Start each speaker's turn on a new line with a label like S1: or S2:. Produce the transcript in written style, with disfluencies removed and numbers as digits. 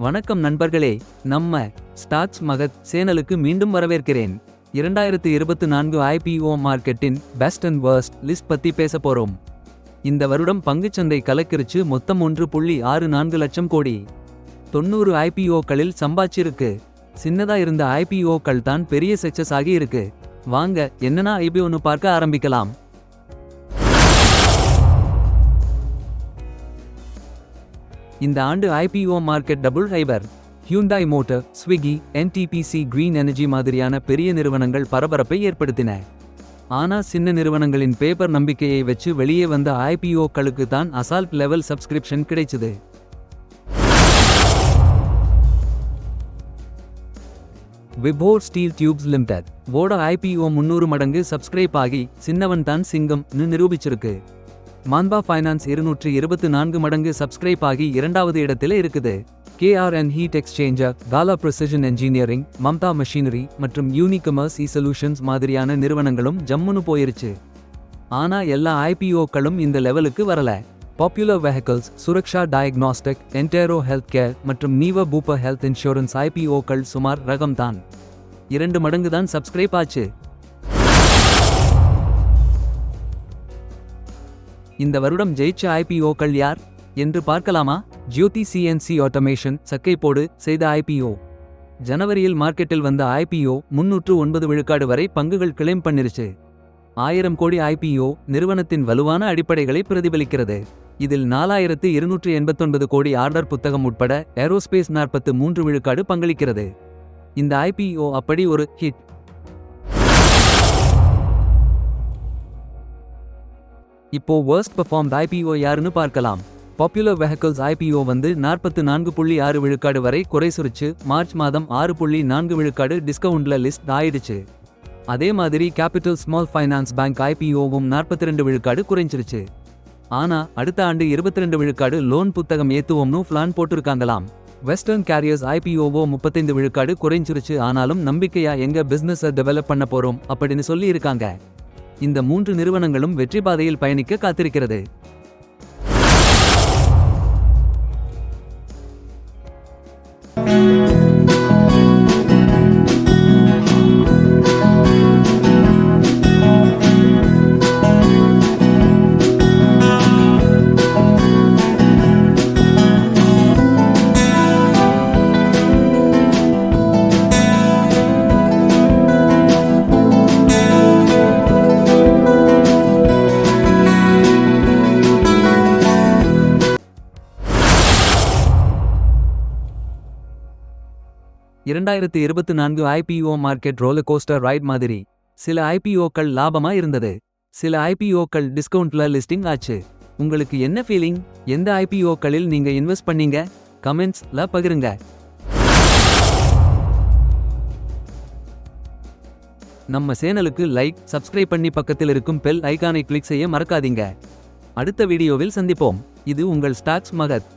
S1: வணக்கம் நண்பர்களே, நம்ம ஸ்டாக்ஸ் மகத் சேனலுக்கு மீண்டும் வரவேற்கிறேன். 2024 IPO மார்க்கெட்டின் பெஸ்ட் அண்ட் வர்ஸ்ட் லிஸ்ட் பத்தி பேச போறோம். இந்த வருடம் பங்குச்சந்தை கலக்கிருச்சு. மொத்தம் 1.64 லட்சம் கோடி. 90 IPOக்களில் சம்பாச்சிருக்கு. சின்னதா இருந்த IPOக்கள் தான் பெரிய சக்சஸ் ஆகி இருக்கு. வாங்க என்னன்னா IPOன்னு பார்க்க ஆரம்பிக்கலாம். இந்த ஆண்டு IPO market double hyper. Hyundai motor, Swiggy, NTPC green energy மாதிரியான பெரிய நிறுவனங்கள் பரபரப்பை ஏற்படுத்தின. ஆனா சின்ன நிறுவனங்களின் பேப்பர் நம்பிக்கையை வச்சு வெளியே வந்த IPOக்களுக்கு தான் அசால்ட் லெவல் சப்ஸ்கிரிப்ஷன் கிடைச்சது. விபோர் ஸ்டீல் டியூப்ஸ் லிமிடெட் வோட IPO 300 மடங்கு சப்ஸ்கிரைப் ஆகி சின்னவன் தான் சிங்கம் நிரூபிச்சிருக்கு. மான்பா ஃபைனான்ஸ் 224 மடங்கு சப்ஸ்கிரைப் ஆகி இரண்டாவது இடத்தில இருக்குது. KRN ஹீட் எக்ஸ்சேஞ்சர், காலா பிரிசிஷன் என்ஜினியரிங், மம்தா மெஷினரி மற்றும் யூனிகமர்ஸ் சொல்யூஷன்ஸ் மாதிரியான நிறுவனங்களும் ஜம்முன்னு போயிருச்சு. ஆனா எல்லா IPOக்களும் இந்த லெவலுக்கு வரல. Popular vehicles, Suraksha diagnostic, Entero health care மற்றும் நீவ பூப்ப ஹெல்த் இன்சூரன்ஸ் IPOக்கள் சுமார் ரகம் தான் 2 மடங்கு தான் சப்ஸ்கிரைப் ஆச்சு. இந்த வருடம் ஜெயிச்ச IPOக்கள் யார் என்று பார்க்கலாமா? ஜோதி CNC ஆட்டோமேஷன் சக்கைப்போடு செய்த IPO. ஜனவரியில் மார்க்கெட்டில் வந்த IPO 309 விழுக்காடு வரை பங்குகள் கிளைம் பண்ணிருச்சு. 1000 கோடி IPO நிறுவனத்தின் வலுவான அடிப்படைகளை பிரதிபலிக்கிறது. இதில் 4289 கோடி ஆர்டர் புத்தகம் உட்பட ஏரோஸ்பேஸ் 43 விழுக்காடு பங்களிக்கிறது. இந்த IPO அப்படி ஒரு ஹிட். இப்போ worst performed IPO யாருன்னு பார்க்கலாம். பாப்புலர் வெஹிக்கிள்ஸ் IPO வந்து 44.6 விழுக்காடு வரை குறைசுரிச்சு. மார்ச் மாதம் 6.4 விழுக்காடு டிஸ்கவுண்ட்ல லிஸ்ட் ஆயிடுச்சு. அதே மாதிரி கேபிட்டல் ஸ்மால் ஃபைனான்ஸ் பேங்க் IPOவும் 42 விழுக்காடு குறைஞ்சிருச்சு. ஆனா அடுத்த ஆண்டு 22 விழுக்காடு லோன் புத்தகம் ஏத்துவோம்னு பிளான் போட்டிருக்காங்களாம். வெஸ்டர்ன் கேரியர்ஸ் IPOவோ 35 விழுக்காடு குறைஞ்சிருச்சு. ஆனாலும் நம்பிக்கையா எங்க பிசினஸை டெவலப் பண்ண போறோம் அப்படின்னு சொல்லி இருக்காங்க. இந்த 3 நிறுவனங்களும் வெற்றி பாதையில் பயணிக்க காத்திருக்கிறது. இரண்டாயிரத்து 24 IPO market roller coaster right மாதிரி. சில IPOக்கள் லாபமா இருந்தது. சில IPOக்கள் டிஸ்கவுண்ட்ல லிஸ்டிங் ஆச்சு. உங்களுக்கு என்ன ஃபீலிங்? எந்த IPOக்களில் நீங்க இன்வெஸ்ட் பண்ணீங்க? கமெண்ட்ஸ்ல பகிருங்க. நம்ம சேனலுக்கு லைக், சப்ஸ்கிரைப் பண்ணி பக்கத்தில் இருக்கும் பெல் ஐகானை கிளிக் செய்ய மறக்காதீங்க. அடுத்த வீடியோவில் சந்திப்போம். இது உங்கள் ஸ்டாக்ஸ் மகத்.